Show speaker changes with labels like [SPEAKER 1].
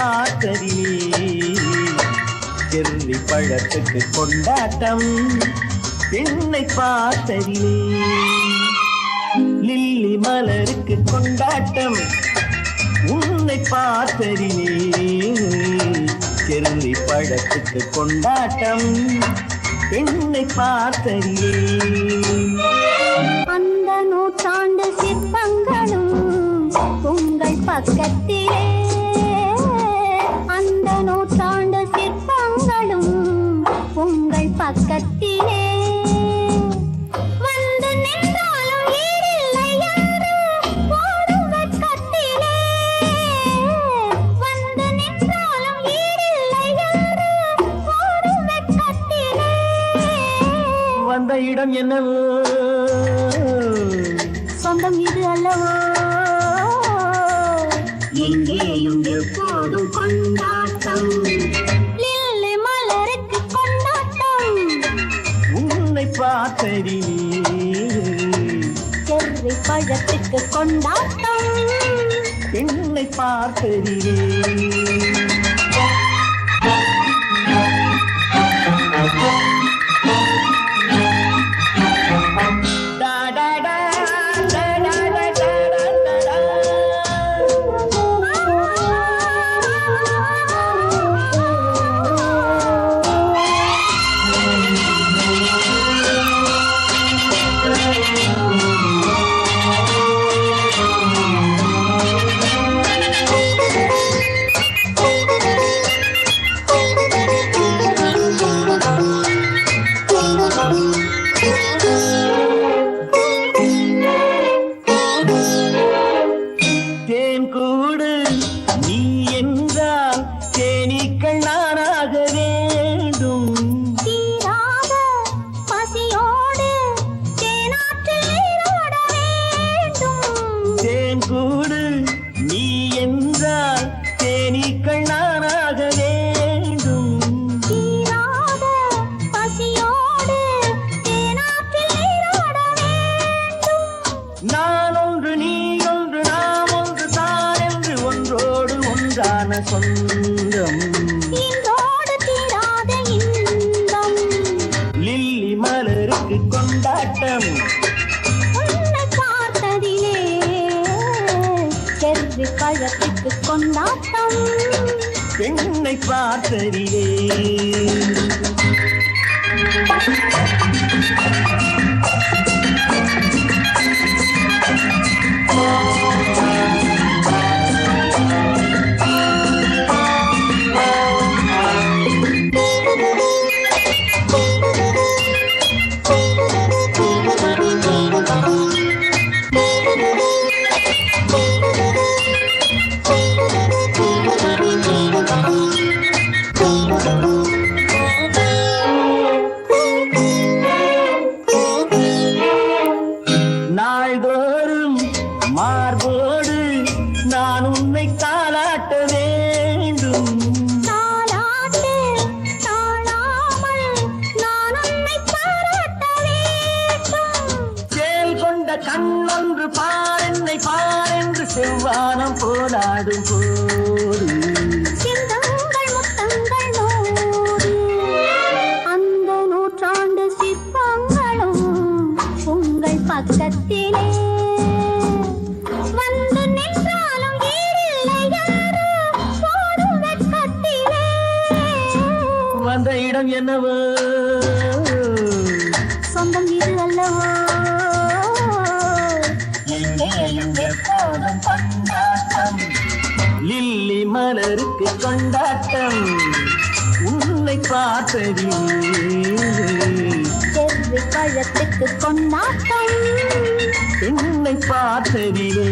[SPEAKER 1] பார்த்ததிலே cherry பழத்துக்கு கொண்டாட்டம் பெண்ணை பார்த்ததிலே லில்லி மலருக்கு கொண்டாட்டம் உன்னை பார்த்ததிலே செர்ரி பழத்துக்கு கொண்டாட்டம் பெண்ணை பார்த்ததிலே
[SPEAKER 2] அந்த நூற்றாண்டு சிற்பங்களும் உங்கள் பக்கத்திலே அந்த நூற்றாண்டு சிற்பங்களும் உங்கள் பக்கத்திலே வந்து நின்றாலும் ஈடில்லை யாரு போடும் வெட்கத்திலே வந்து நின்றாலும் ஈடில்லை யாரு போடும் வெட்கத்திலே
[SPEAKER 1] வந்த இடம் என்னவோ
[SPEAKER 2] சொந்தம் இது அல்லவோ
[SPEAKER 1] எங்கேயும் எப்போதும் கொண்டாட்டம்
[SPEAKER 2] லில்லி மலருக்கு கொண்டாட்டம்
[SPEAKER 1] உன்னை பார்த்ததிலே
[SPEAKER 2] செர்ரி பழத்துக்கு கொண்டாட்டம்
[SPEAKER 1] பெண்ணை பார்த்ததிலே தேன்கூடு நீ என்றால் தேனீக்கள் நானாக வேண்டும்
[SPEAKER 2] தீராத பசியோடு தேனாற்றில் நீராட வேண்டும்
[SPEAKER 1] தேன்கூடு நீ என்றால் தேனீக்கள் நானாக வேண்டும்
[SPEAKER 2] தீராத பசியோடு தேனாற்றில் நீராட வேண்டும்
[SPEAKER 1] நான் ஒன்று நீ ஒன்று நாம் ஒன்று தான் என்று ஒன்றோடு ஒன்றான சொந்தம்
[SPEAKER 2] இன்றோடு தீராத இன்பம்
[SPEAKER 1] லில்லி மலருக்கு கொண்டாட்டம்
[SPEAKER 2] உன்னை பார்த்ததிலே செர்ரி பழத்துக்கு கொண்டாட்டம்
[SPEAKER 1] பெண்ணை பார்த்ததிலே நாள்தோறும் மார்போடு நான் உன்னை தாளாட்ட வேண்டும்
[SPEAKER 2] தாலாட்டு தாழாமல் நான் உன்னை பாராட்ட வேண்டும்
[SPEAKER 1] சேல் கொண்ட கண்ணொன்று பாரென்னை பாரென்று செவ்வானம் போராடும் போது
[SPEAKER 2] சிந்தங்கள் முத்தங்கள் நூறு அந்த நூற்றாண்டு சிற்பங்களும் உங்கள் பக்கத்திலே வந்து நின்றாலும் ஈடில்லை யாரு போடும் வெட்கத்திலே
[SPEAKER 1] வந்த இடம் என்னவோ
[SPEAKER 2] சொந்தம் இது அல்லவோ
[SPEAKER 1] எங்கேயும் எப்போதும் கொண்டாட்டம் லில்லி மலருக்கு கொண்டாட்டம் உன்னை பார்த்ததிலே
[SPEAKER 2] செர்ரி பழத்துக்கு கொண்டாட்டம்
[SPEAKER 1] பெண்ணை பார்த்ததிலே